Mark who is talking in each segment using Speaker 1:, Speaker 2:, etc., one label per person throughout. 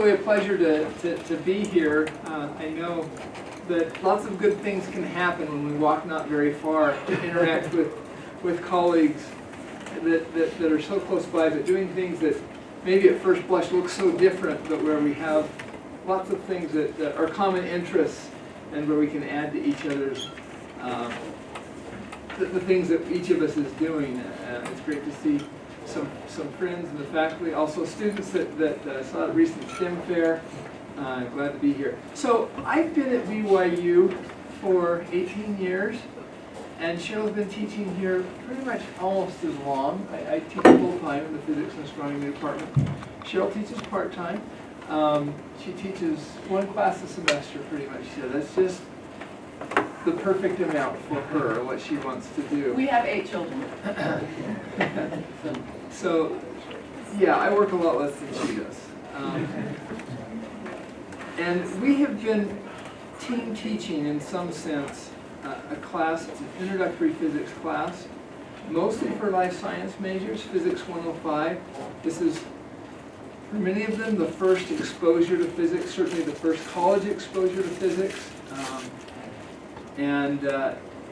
Speaker 1: really a pleasure to be here. I know that lots of good things can happen when we walk not very far to interact with colleagues that are so close by, but doing things that maybe at first blush look so different, but where we have lots of things that are common interests and where we can add to each other's, the things that each of us is doing. It's great to see some friends in the faculty, also students that I saw at a recent STEM fair. Glad to be here. So I've been at BYU for 18 years, and Cheryl's been teaching here pretty much almost as long. I teach full-time in the physics and astronomy department. Cheryl teaches part-time. She teaches one class a semester pretty much. So that's just the perfect amount for her, what she wants to do.
Speaker 2: We have 8 children.
Speaker 1: So, yeah, I work a lot less than she does. And we have been team teaching in some sense a class. It's an introductory physics class, mostly for life science majors, Physics 105. This is, for many of them, the first exposure to physics, certainly the first college exposure to physics.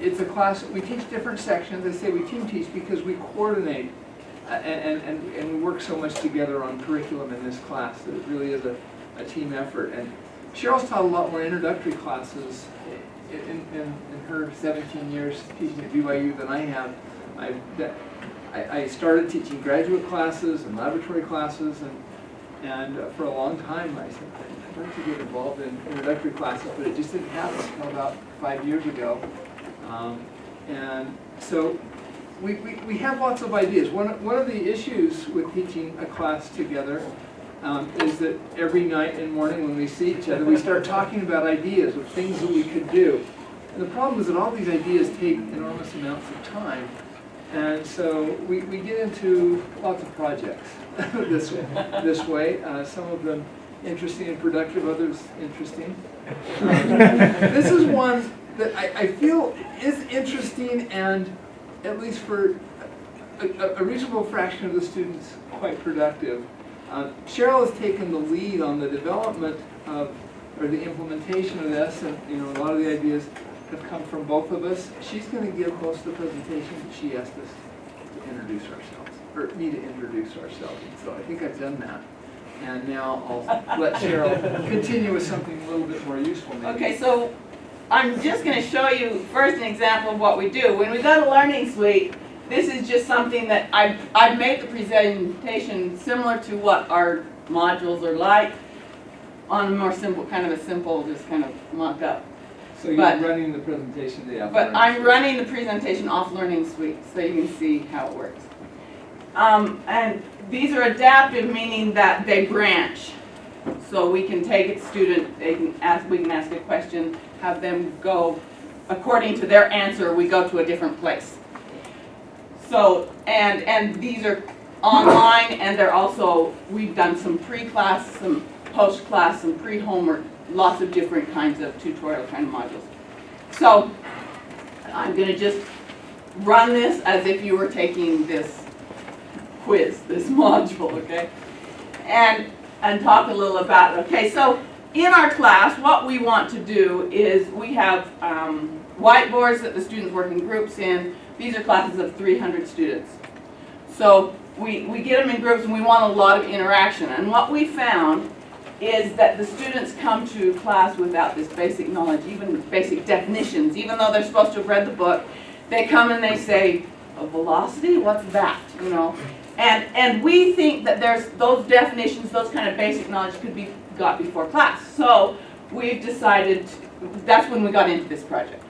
Speaker 1: It's a class, we teach different sections. I say we team teach because we coordinate and we work so much together on curriculum in this class that it really is a team effort. And Cheryl's taught a lot more introductory classes in her 17 years teaching at BYU than I have. I started teaching graduate classes and laboratory classes, and for a long time I said, I'd like to get involved in introductory classes, but it just didn't happen until about 5 years ago. And so we have lots of ideas. One of the issues with teaching a class together is that every night and morning when we see each other, we start talking about ideas of things that we could do. And the problem is that all these ideas take enormous amounts of time. And so we get into lots of projects this way. Some of them interesting and productive, others interesting. This is one that I feel is interesting and, at least for a reasonable fraction of the students, quite productive. Cheryl has taken the lead on the development of, or the implementation of this, and a lot of the ideas have come from both of us. She's going to give most of the presentation, but she asked us to introduce ourselves, or me to introduce ourselves. And so I think I've done that. And now I'll let Cheryl continue with something a little bit more useful maybe.
Speaker 2: Okay, so I'm just going to show you first an example of what we do. When we go to Learning Suite, this is just something that I've made the presentation similar to what our modules are like on a more simple, kind of a simple, just kind of mock-up.
Speaker 1: So you're running the presentation today off
Speaker 2: But I'm running the presentation off Learning Suite so you can see how it works. And these are adaptive, meaning that they branch. So we can take a student, we can ask a question, have them go, according to their answer, we go to a different place. So, and these are online, and they're also, we've done some pre-class, some post-class, some pre-homework, lots of different kinds of tutorial kind of modules. So, I'm going to just run this as if you were taking this quiz, this module, okay? And talk a little about it. Okay, so in our class, what we want to do is we have whiteboards that the students work in groups in. These are classes of 300 students. So we get them in groups and we want a lot of interaction. And what we found is that the students come to class without this basic knowledge, even basic definitions, even though they're supposed to have read the book. They come and they say, a velocity? What's that? And we think that there's those definitions, those kind of basic knowledge could be got before class. So we've decided, that's when we got into this project.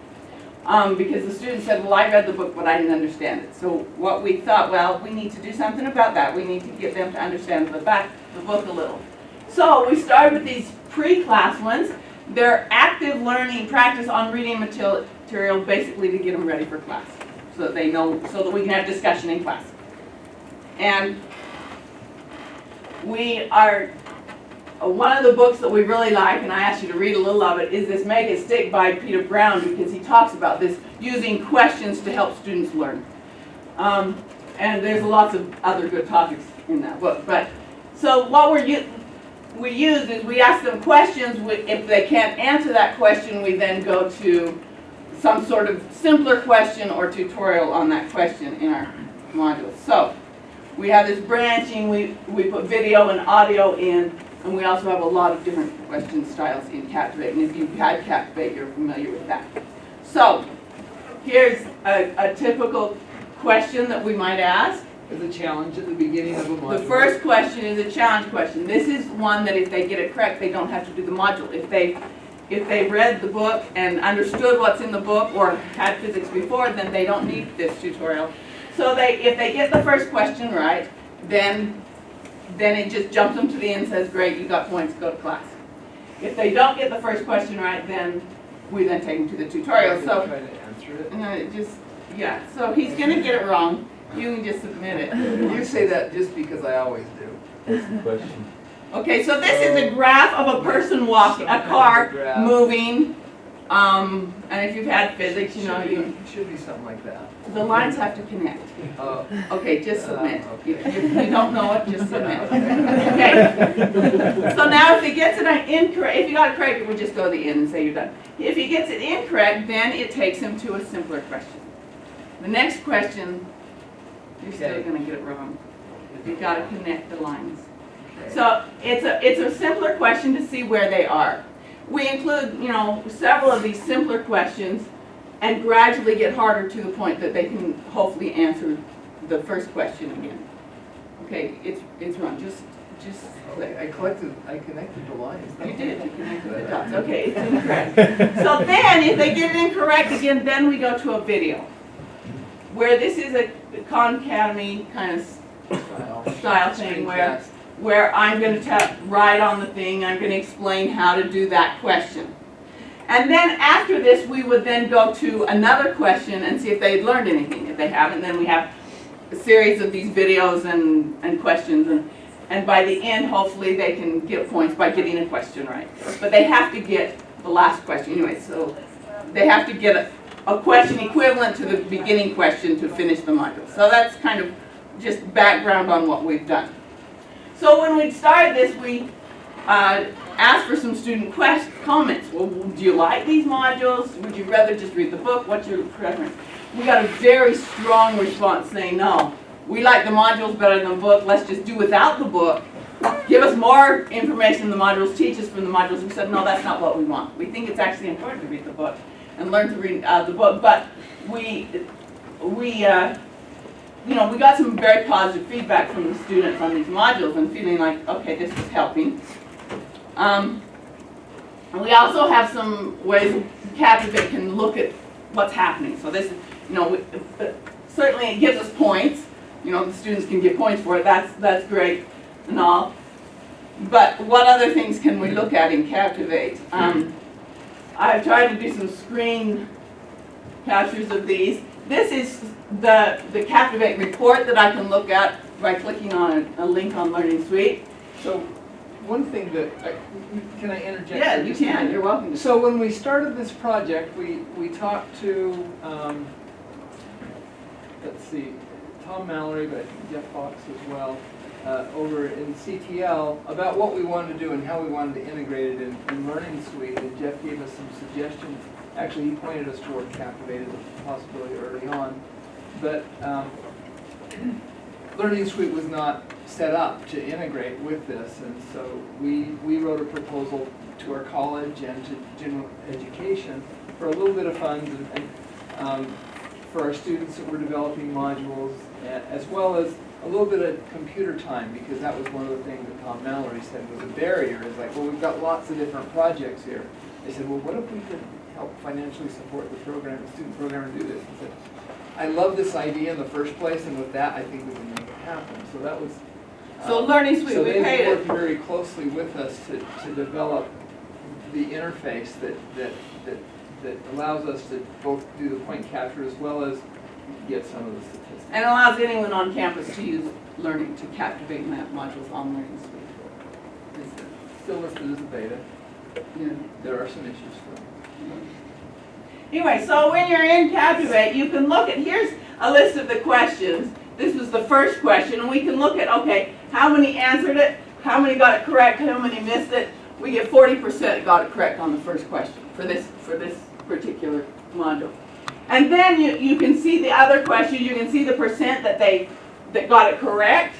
Speaker 2: Because the students said, well, I read the book, but I didn't understand it. So what we thought, well, we need to do something about that. We need to get them to understand the book a little. So we started with these pre-class ones. They're active learning practice on reading material, basically to get them ready for class. So that they know, so that we can have discussion in class. And we are, one of the books that we really like, and I asked you to read a little of it, is this Make It Stick by Peter Brown, because he talks about this, using questions to help students learn. And there's lots of other good topics in that book. But so what we're we use is we ask them questions. If they can't answer that question, we then go to some sort of simpler question or tutorial on that question in our modules. So we have this branching, we put video and audio in, and we also have a lot of different question styles in Captivate. And if you've had Captivate, you're familiar with that. So here's a typical question that we might ask.
Speaker 1: As a challenge at the beginning of a module.
Speaker 2: The first question is a challenge question. This is one that if they get it correct, they don't have to do the module. If they read the book and understood what's in the book or had physics before, then they don't need this tutorial. So if they get the first question right, then it just jumps them to the end and says, great, you got points, go to class. If they don't get the first question right, then we then take them to the tutorial. So
Speaker 1: try to answer it.
Speaker 2: Yeah, so he's going to get it wrong. You can just submit it.
Speaker 1: You say that just because I always do.
Speaker 3: What's the question?
Speaker 2: Okay, so this is a graph of a person walking, a car moving, and if you've had physics, you know,
Speaker 1: Should be something like that.
Speaker 2: the lines have to connect. Okay, just submit.
Speaker 1: Okay.
Speaker 2: If you don't know it, just submit. Okay. So now if he gets it incorrect, if you got it correct, we'll just go to the end and say you're done. If he gets it incorrect, then it takes him to a simpler question. The next question, you're still going to get it wrong. You've got to connect the lines. So it's a simpler question to see where they are. We include, you know, several of these simpler questions and gradually get harder to the point that they can hopefully answer the first question again. Okay, it's wrong. Just click.
Speaker 1: I connected the lines.
Speaker 2: You did. You connected the dots. Okay, it's incorrect. So then, if they get it incorrect again, then we go to a video, where this is a Khan Academy kind of style thing where I'm going to write on the thing, I'm going to explain how to do that question. And then after this, we would then go to another question and see if they had learned anything. If they haven't, then we have a series of these videos and questions. And by the end, hopefully, they can get points by getting a question right. But they have to get the last question anyway. So they have to get a question equivalent to the beginning question to finish the module. So that's kind of just background on what we've done. So when we started this, we asked for some student comments. Well, do you like these modules? Would you rather just read the book? What's your preference? We got a very strong response saying, no, we like the modules better than the book. Let's just do without the book. Give us more information in the modules. Teach us from the modules. We said, no, that's not what we want. We think it's actually important to read the book and learn to read the book. But you know, we got some very positive feedback from the students on these modules and feeling like, okay, this is helping. And we also have some ways Captivate can look at what's happening. So this is, you know, certainly it gives us points. You know, the students can get points for it. That's great and all. But what other things can we look at in Captivate? I've tried to do some screen captures of these. This is the Captivate report that I can look at by clicking on a link on Learning Suite.
Speaker 1: So one thing that, can I interject?
Speaker 2: Yeah, you can. You're welcome to.
Speaker 1: So when we started this project, we talked to, let's see, Tom Mallory, but I think Jeff Fox as well, over in CTL about what we wanted to do and how we wanted to integrate it in Learning Suite. And Jeff gave us some suggestions. Actually, he pointed us toward Captivate as a possibility early on. But Learning Suite was not set up to integrate with this, and so we wrote a proposal to our college and to general education for a little bit of funds and for our students that were developing modules, as well as a little bit of computer time, because that was one of the things that Tom Mallory said was a barrier. Is like, well, we've got lots of different projects here. They said, well, what if we could help financially support the program, the student program, and do this? I said, I love this idea in the first place, and with that, I think we can make it happen. So that was.
Speaker 2: So Learning Suite,
Speaker 1: so
Speaker 2: we
Speaker 1: they
Speaker 2: paid
Speaker 1: worked
Speaker 2: it.
Speaker 1: very closely with us to develop the interface that allows us to both do the point capture as well as get some of the statistics.
Speaker 2: And allows anyone on campus to use Learning to Captivate Map modules on Learning Suite.
Speaker 1: It's still listed as a beta.
Speaker 2: Yeah.
Speaker 1: There are some issues for it.
Speaker 2: Anyway, so when you're in Captivate, you can look at, here's a list of the questions. This was the first question, and we can look at, okay, how many answered it, how many got it correct, how many missed it. We get 40% got it correct on the first question for this particular module. And then you can see the other questions, you can see the percent that got it correct.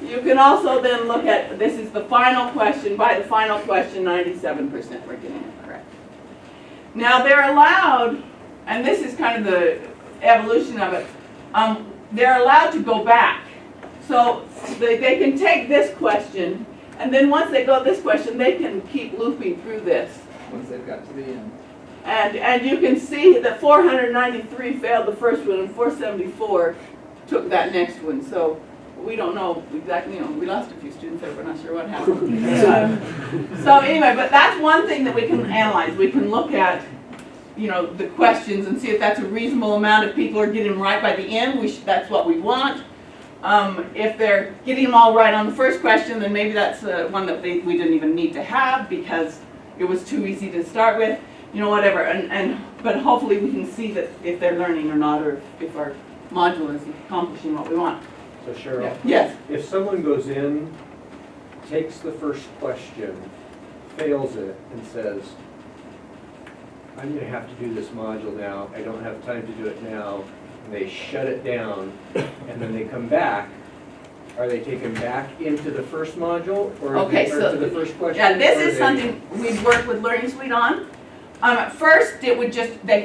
Speaker 2: You can also then look at, this is the final question, by the final question 97% were getting it correct. Now they're allowed, and this is kind of the evolution of it, they're allowed to go back. So they can take this question, and then once they go this question, they can keep looping through this.
Speaker 1: Once they've got to the end.
Speaker 2: And you can see that 493 failed the first one, and 474 took that next one. So we don't know exactly, we lost a few students there, we're not sure what happened. So anyway, but that's one thing that we can analyze. We can look at, the questions and see if that's a reasonable amount. If people are getting them right by the end, that's what we want. If they're getting them all right on the first question, then maybe that's one that we didn't even need to have because it was too easy to start with, whatever. But hopefully we can see that if they're learning or not, or if our module is accomplishing what we want.
Speaker 3: So Cheryl,
Speaker 2: Yes.
Speaker 3: if someone goes in, takes the first question, fails it, and says, I'm going to have to do this module now, I don't have time to do it now, and they shut it down, and then they come back, are they taken back into the first module, or to the first question?
Speaker 2: Yeah, this is something we've worked with Learning Suite on. At first, they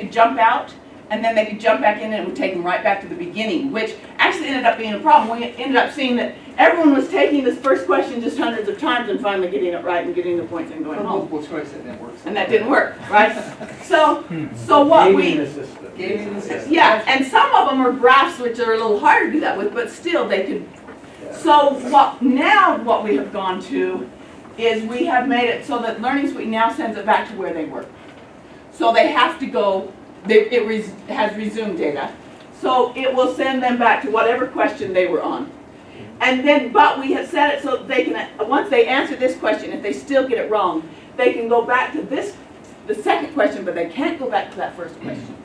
Speaker 2: could jump out, and then they could jump back in and it would take them right back to the beginning, which actually ended up being a problem. We ended up seeing that everyone was taking this first question just hundreds of times and finally getting it right and getting the points and going home.
Speaker 1: Multiple choice
Speaker 2: And that didn't work, right? So what we...
Speaker 3: Gaming the system.
Speaker 1: Gaming the system.
Speaker 2: Yeah, and some of them are graphs which are a little harder to do that with, but still they could.
Speaker 3: Yeah.
Speaker 2: So what we have gone to is we have made it so that Learning Suite now sends it back to where they were. So they have to go, it has resumed data. So it will send them back to whatever question they were on. And then, but we have set it so they can, once they answer this question, if they still get it wrong, they can go back to the second question, but they can't go back to that first question.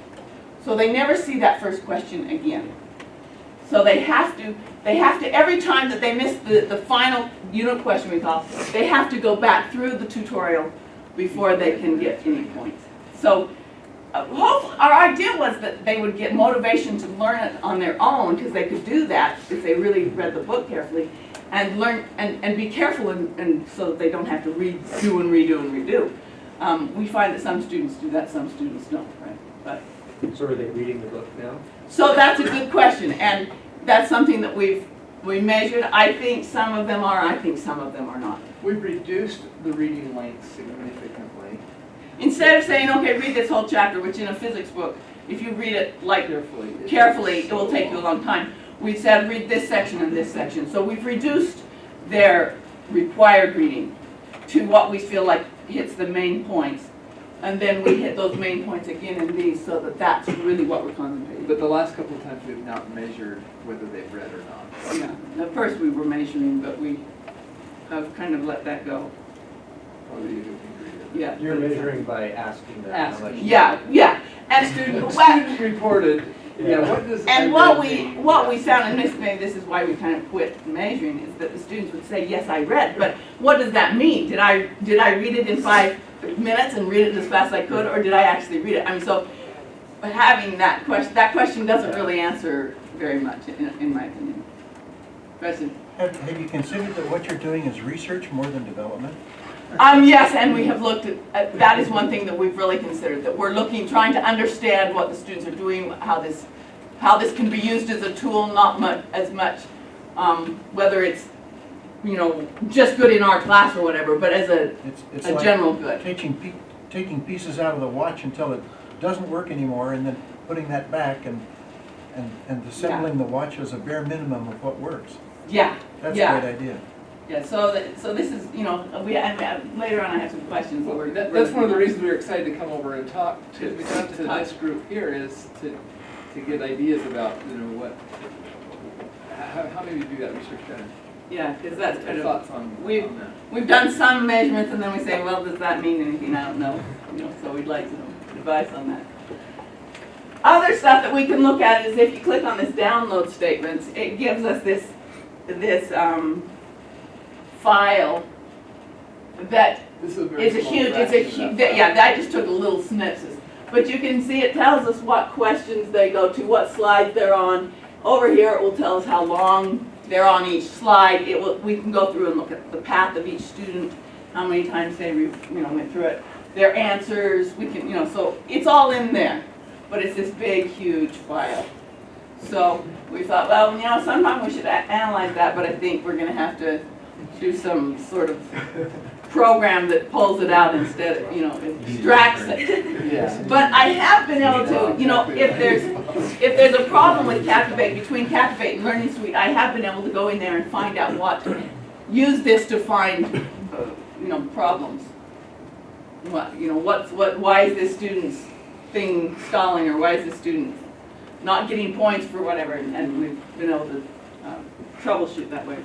Speaker 2: So they never see that first question again. So they have to, every time that they miss the final unit question we call, they have to go back through the tutorial before they can get any points. So hopefully, our idea was that they would get motivation to learn it on their own, because they could do that if they really read the book carefully, and learn and be careful, and so that they don't have to redo and redo and redo. We find that some students do that, some students don't, right? But
Speaker 3: So are they reading the book now?
Speaker 2: so that's a good question, and that's something that we measured. I think some of them are, I think some of them are not.
Speaker 1: We've reduced the reading length significantly.
Speaker 2: Instead of saying, okay, read this whole chapter, which in a physics book, if you read it like carefully, it will take you a long time. We said read this section and this section. So we've reduced their required reading to what we feel like hits the main points. And then we hit those main points again in these, so that that's really what we're concentrating.
Speaker 1: But the last couple of times we've not measured whether they've read or not.
Speaker 2: Yeah, at first we were measuring, but we have kind of let that go.
Speaker 1: Whether you can read it.
Speaker 2: Yeah.
Speaker 3: You're measuring by asking them how much.
Speaker 2: Yeah. And
Speaker 1: Students reported, what does
Speaker 2: and what we found, and maybe this is why we kind of quit measuring, is that the students would say, yes, I read, but what does that mean? Did I read it in 5 minutes and read it as fast as I could, or did I actually read it? I mean, so having that question doesn't really answer very much, in my opinion. Question?
Speaker 4: Have you considered that what you're doing is research more than development?
Speaker 2: Yes, and we have looked at, that is one thing that we've really considered, that we're trying to understand what the students are doing, how this can be used as a tool, not as much, whether it's, just good in our class or whatever, but as a
Speaker 4: like
Speaker 2: general good.
Speaker 4: Taking pieces out of the watch until it doesn't work anymore, and then putting that back and assembling the watch as a bare minimum of what works.
Speaker 2: Yeah.
Speaker 4: That's a great idea.
Speaker 2: Yeah, so this is, and later on I have some questions.
Speaker 1: Well, that's one of the reasons we were excited to come over and talk to this group here, is to get ideas about, how maybe do that research better.
Speaker 2: Yeah, because that's kind of,
Speaker 1: thoughts on that.
Speaker 2: we've done some measurements and then we say, well, does that mean anything? I don't know. So we'd like some advice on that. Other stuff that we can look at is if you click on this download statements, it gives us this file that
Speaker 1: This is a very
Speaker 2: it's a
Speaker 1: small
Speaker 2: huge, it's a
Speaker 1: fraction of
Speaker 2: huge,
Speaker 1: that
Speaker 2: yeah, I just took a little synopsis. But you can see it tells us what questions they go to, what slides they're on. Over here, it will tell us how long they're on each slide. We can go through and look at the path of each student, how many times they, went through it, their answers. We can, so it's all in there, but it's this big, huge file. So we thought, well, sometime we should analyze that, but I think we're going to have to do some sort of program that pulls it out instead of, extracts it.
Speaker 1: Yeah.
Speaker 2: But I have been able to, if there's a problem with Captivate, between Captivate and Learning Suite, I have been able to go in there and find out use this to find, problems. Why is this student's thing stalling, or why is this student not getting points for whatever, and we've been able to troubleshoot that way.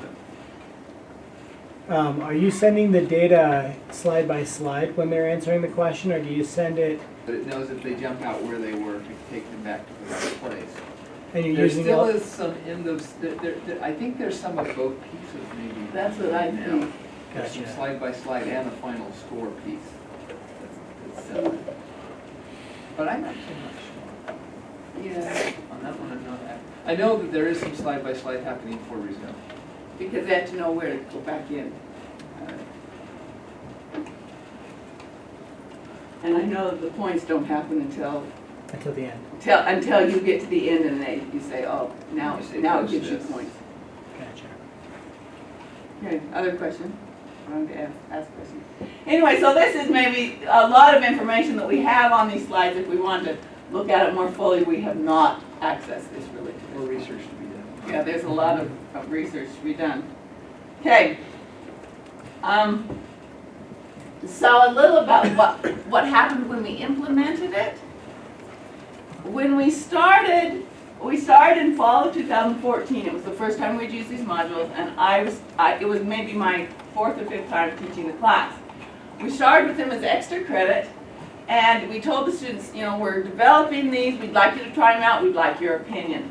Speaker 5: Are you sending the data slide by slide when they're answering the question, or do you send it
Speaker 1: But it knows if they jump out where they were to take them back to the right place.
Speaker 5: and you're
Speaker 1: There
Speaker 5: using
Speaker 1: still
Speaker 5: all-
Speaker 1: is some in those, I think there's some of both pieces maybe.
Speaker 2: That's what I
Speaker 1: now.
Speaker 2: think.
Speaker 1: There's some
Speaker 5: Gotcha.
Speaker 1: slide by slide and the final score piece. It's separate. But I'm not too much
Speaker 2: Yeah,
Speaker 1: on that one. I'm not. I know that there is some slide by slide happening for resume.
Speaker 2: because they have to know where to go back in. And I know that the points don't happen until
Speaker 5: until the end?
Speaker 2: until you get to the end and you say, oh, now
Speaker 1: You say
Speaker 2: it
Speaker 1: post
Speaker 2: gives you
Speaker 1: this.
Speaker 2: points.
Speaker 5: Gotcha.
Speaker 2: Okay, other question? I want to ask questions. Anyway, so this is maybe a lot of information that we have on these slides. If we want to look at it more fully, we have not accessed this really.
Speaker 1: More research to be done.
Speaker 2: Yeah, there's a lot of research to be done. Okay. So a little about what happened when we implemented it. When we started in fall of 2014. It was the first time we'd used these modules, and it was maybe my 4th or 5th time teaching the class. We started with them as extra credit, and we told the students, we're developing these, we'd like you to try them out, we'd like your opinion.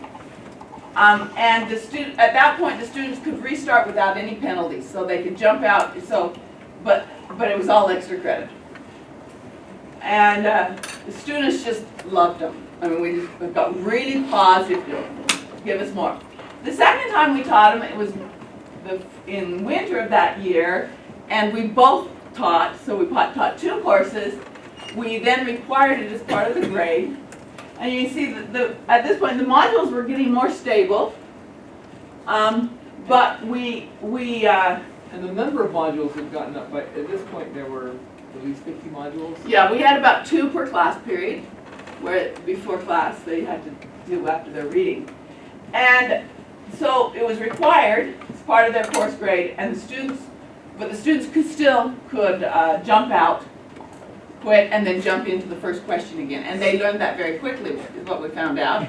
Speaker 2: And at that point, the students could restart without any penalties, so they could jump out. But it was all extra credit, and the students just loved them. I mean, we got really positive. Give us more. The second time we taught them, it was in winter of that year, and we both taught. So we taught 2 courses. We then required it as part of the grade. And you can see that at this point the modules were getting more stable, but
Speaker 1: And the number of modules have gotten up by, at this point, there were at least 50 modules.
Speaker 2: yeah, we had about 2 per class period, where before class they had to do after their reading. And so it was required as part of their course grade, and the students could jump out, quit, and then jump into the first question again. And they learned that very quickly, is what we found out.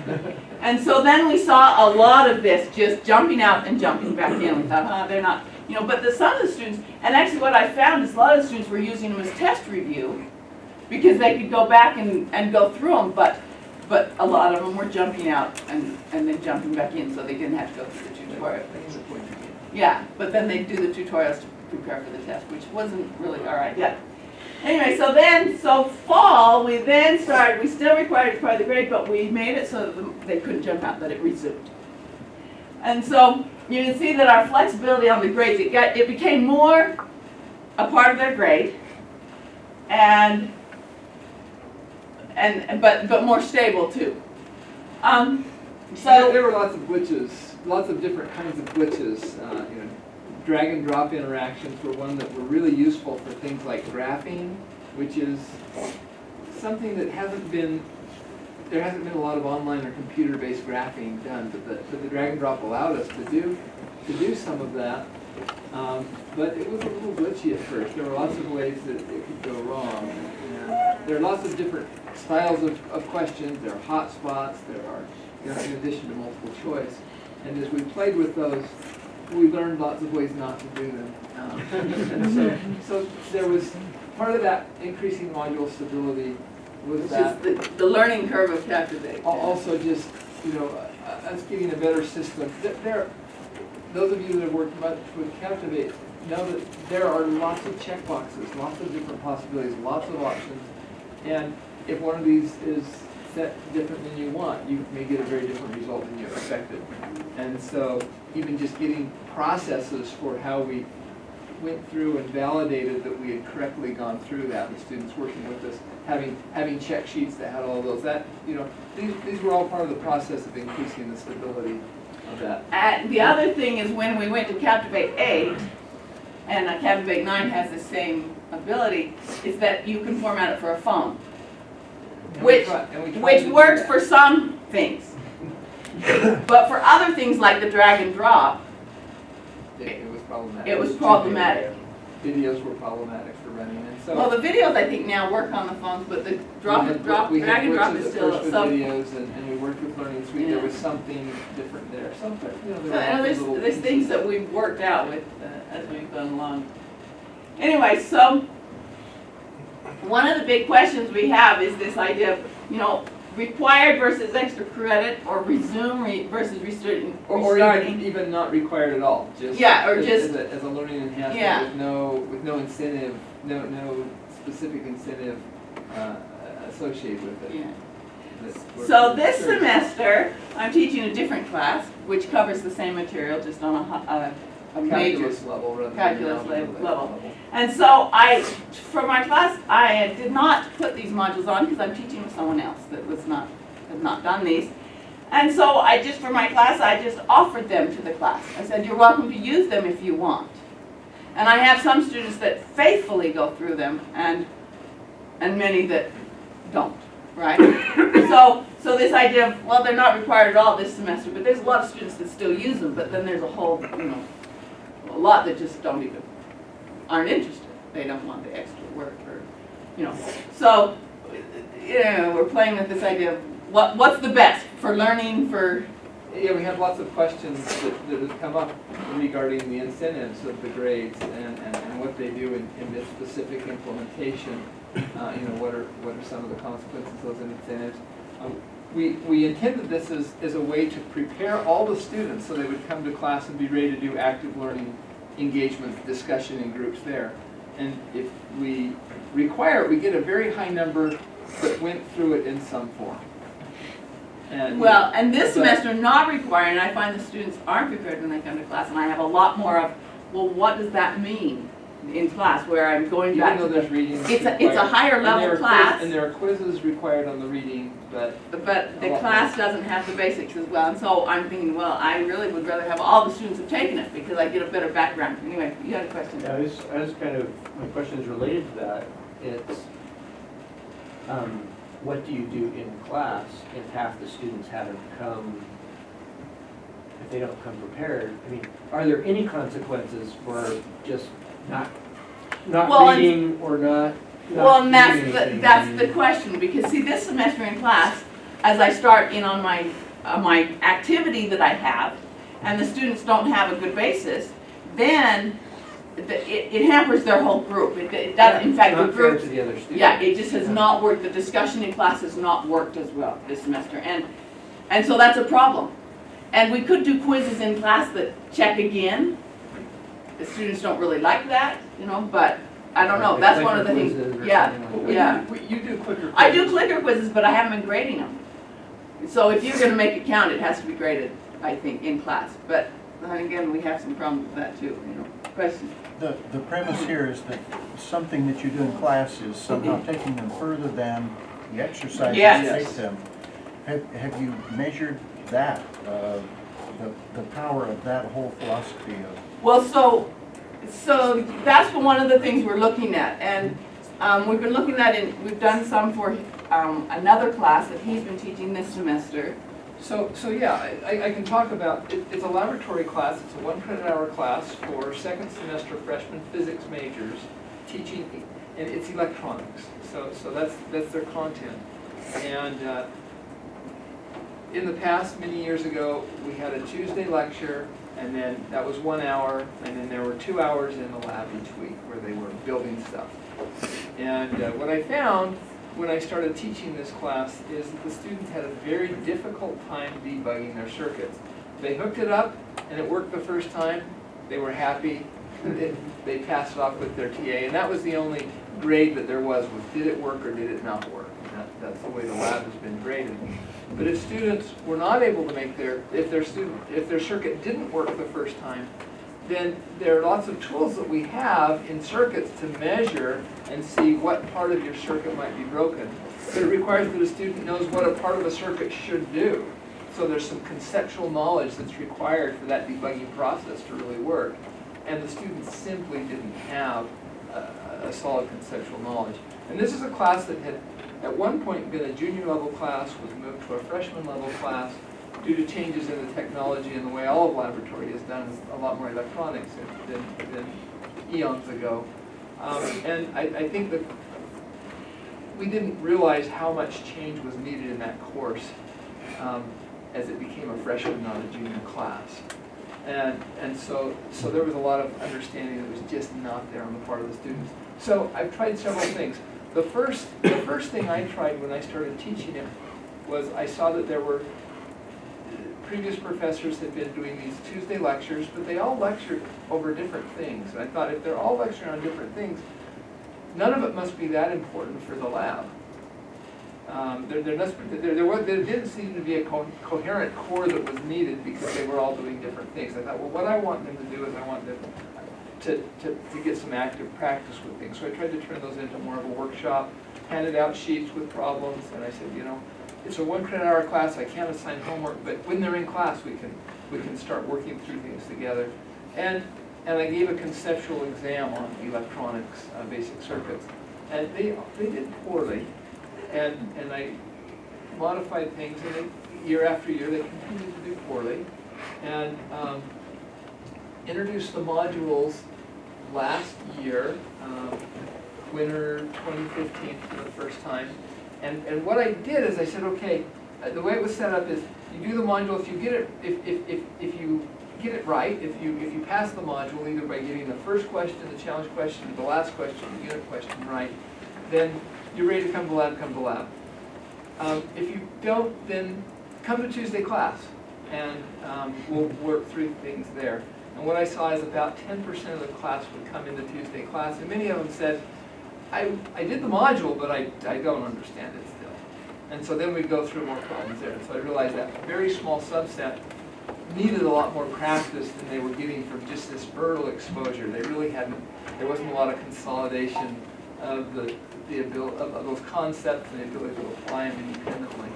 Speaker 2: And so then we saw a lot of this, just jumping out and jumping back in. We thought, they're not, but some of the students, and actually what I found is a lot of the students were using them as test review, because they could go back and go through them, but a lot of them were jumping out and then jumping back in, so they didn't have to go through the tutorial.
Speaker 1: That's the point again.
Speaker 2: Yeah, but then they'd do the tutorials to prepare for the test, which wasn't really our idea. Anyway, so fall, we then started, we still required it as part of the grade, but we made it so that they couldn't jump out, that it resumed. And so you can see that our flexibility on the grades, it became more a part of their grade, but more stable too. So
Speaker 1: There were lots of glitches, lots of different kinds of glitches. Drag and drop interactions were one that were really useful for things like graphing, which is something that there hasn't been a lot of online or computer-based graphing done, but the drag and drop allowed us to do some of that. But it was a little glitchy at first. There were lots of ways that it could go wrong. And there are lots of different styles of questions. There are hot spots. There are, in addition to multiple choice. And as we played with those, we learned lots of ways not to do them. And so there was part of that increasing module stability was
Speaker 2: it's
Speaker 1: that.
Speaker 2: just the learning curve of Captivate.
Speaker 1: Also just, us getting a better system. Those of you that have worked much with Captivate know that there are lots of checkboxes, lots of different possibilities, lots of options. And if one of these is set different than you want, you may get a very different result than you expected. And so even just getting processes for how we went through and validated that we had correctly gone through that, the students working with us, having check sheets that had all those, that, you know, these were all part of the process of increasing the stability of that.
Speaker 2: And the other thing is when we went to Captivate 8, and Captivate 9 has the same ability, is that you can format it for a phone,
Speaker 1: And we
Speaker 2: which
Speaker 1: tried to
Speaker 2: which
Speaker 1: do
Speaker 2: works
Speaker 1: that.
Speaker 2: for some things. But for other things like the drag and drop,
Speaker 1: It was problematic.
Speaker 2: it was problematic.
Speaker 1: Videos were problematic for running, and so.
Speaker 2: Well, the videos I think now work on the phones, but the drag and drop
Speaker 1: We had
Speaker 2: is
Speaker 1: glitches at
Speaker 2: still
Speaker 1: first with
Speaker 2: some.
Speaker 1: videos, and we worked with Learning Suite,
Speaker 2: Yeah.
Speaker 1: there was something different there, something, you know,
Speaker 2: So,
Speaker 1: there were
Speaker 2: I know
Speaker 1: lots of little
Speaker 2: there's
Speaker 1: pieces.
Speaker 2: things that we've worked out with as we've gone along. Anyway, so one of the big questions we have is this idea of, you know, required versus extra credit, or resume versus restarting.
Speaker 1: Or even not required at all, just.
Speaker 2: Yeah, or
Speaker 1: as-
Speaker 2: just-
Speaker 1: As a learning enhancement
Speaker 2: Yeah.
Speaker 1: with no incentive, no specific incentive, associated with it.
Speaker 2: Yeah.
Speaker 1: That we're-
Speaker 2: So this
Speaker 1: sure.
Speaker 2: semester, I'm teaching a different class, which covers the same material, just on a major.
Speaker 1: Calculus level rather than.
Speaker 2: Calculus
Speaker 1: an algebra
Speaker 2: level. And so for my class, I did not put these modules on because I'm teaching with someone else that had not done these. And so for my class, I just offered them to the class. I said, you're welcome to use them if you want. And I have some students that faithfully go through them and many that don't, right? So this idea of, well, they're not required at all this semester, but there's a lot of students that still use them, but then there's a whole, a lot that just aren't interested. They don't want the extra work or, So, we're playing with this idea of what's the best for learning, for.
Speaker 1: Yeah, we have lots of questions that have come up regarding the incentives of the grades and what they do in this specific implementation. What are some of the consequences of those incentives? We intended this as a way to prepare all the students so they would come to class and be ready to do active learning engagements, discussion in groups there. And if we require it, we get a very high number that went through it in some form.
Speaker 2: And this semester not required, and I find the students aren't prepared when they come to class, and I have a lot more of, well, what does that mean in class, where I'm going back
Speaker 1: Even
Speaker 2: to
Speaker 1: though there's reading.
Speaker 2: it's a higher level class.
Speaker 1: And there are quizzes required on the reading, but.
Speaker 2: But the class doesn't have the basics as well, and so I'm thinking, well, I really would rather have all the students have taken it, because I get a better background. Anyway, you had a question?
Speaker 3: Yeah, I was kind of, my question is related to that. It's, what do you do in class if half the students haven't come, if they don't come prepared? I mean, are there any consequences for just not reading or not
Speaker 2: Well, and
Speaker 3: doing
Speaker 2: that's
Speaker 3: anything?
Speaker 2: the question, because see, this semester in class, as I start in on my activity that I have, and the students don't have a good basis, then it hampers their whole group. It does, in fact, the
Speaker 3: Not fair
Speaker 2: group.
Speaker 3: to the other students.
Speaker 2: Yeah, it just has not worked, the discussion in class has not worked as well this semester, and so that's a problem. And we could do quizzes in class that check again. The students don't really like that, but I don't know,
Speaker 3: Like
Speaker 2: that's one of the
Speaker 3: clicker
Speaker 2: things,
Speaker 3: quizzes or
Speaker 2: yeah,
Speaker 3: something like
Speaker 2: yeah.
Speaker 1: You do clicker quizzes.
Speaker 2: I do clicker quizzes, but I haven't been grading them. So if you're gonna make it count, it has to be graded, I think, in class, but then again, we have some problems with that too, Question?
Speaker 4: The premise here is that something that you do in class is somehow taking them further than the exercises
Speaker 2: Yes.
Speaker 4: take them. Have you measured that, the power of that whole philosophy of?
Speaker 2: Well, so that's one of the things we're looking at, and we've been looking at we've done some for another class that he's been teaching this semester.
Speaker 1: So yeah, I can talk about, it's a laboratory class, it's a 1 credit hour class for second semester freshman physics majors teaching, and it's electronics. So that's their content. And in the past, many years ago, we had a Tuesday lecture, and then that was 1 hour, and then there were 2 hours in the lab each week where they were building stuff. And what I found when I started teaching this class is that the students had a very difficult time debugging their circuits. They hooked it up and it worked the first time, they were happy, they passed it off with their TA, and that was the only grade that there was did it work or did it not work? And that's the way the lab has been graded. But if students were not able to make if their circuit didn't work the first time, then there are lots of tools that we have in circuits to measure and see what part of your circuit might be broken. But it requires that a student knows what a part of a circuit should do. So there's some conceptual knowledge that's required for that debugging process to really work. And the students simply didn't have a solid conceptual knowledge. And this is a class that had at one point been a junior level class, was moved to a freshman level class due to changes in the technology and the way all of laboratory is done, a lot more electronics than eons ago. And I think that we didn't realize how much change was needed in that course as it became a freshman, not a junior class. And so there was a lot of understanding that was just not there on the part of the students. So I've tried several things. The first thing I tried when I started teaching it was I saw that there were previous professors had been doing these Tuesday lectures, but they all lectured over different things. And I thought if they're all lecturing on different things, none of it must be that important for the lab. There didn't seem to be a coherent core that was needed because they were all doing different things. I thought, well, what I want them to do is I want them to get some active practice with things. So I tried to turn those into more of a workshop, handed out sheets with problems, and I said, you know, it's a 1 credit hour class, I can't assign homework, but when they're in class, we can start working through things together. And I gave a conceptual exam on electronics, basic circuits, and they did poorly. And I modified things, and year after year they continued to do poorly. And introduced the modules last year, winter 2015 for the first time. And what I did is I said, okay, the way it was set up is you do the module, if you get it, if you get it right, if you pass the module either by getting the first question, the challenge question, the last question, the unit question right, then you're ready to come to lab, come to lab. If you don't, then come to Tuesday class, and we'll work through things there. And what I saw is about 10% of the class would come into Tuesday class, and many of them said, I did the module, but I don't understand it still. And so then we'd go through more problems there. And so I realized that very small subset needed a lot more practice than they were getting from just this early exposure. They really hadn't, there wasn't a lot of consolidation of the ability of those concepts and the ability to apply them independently.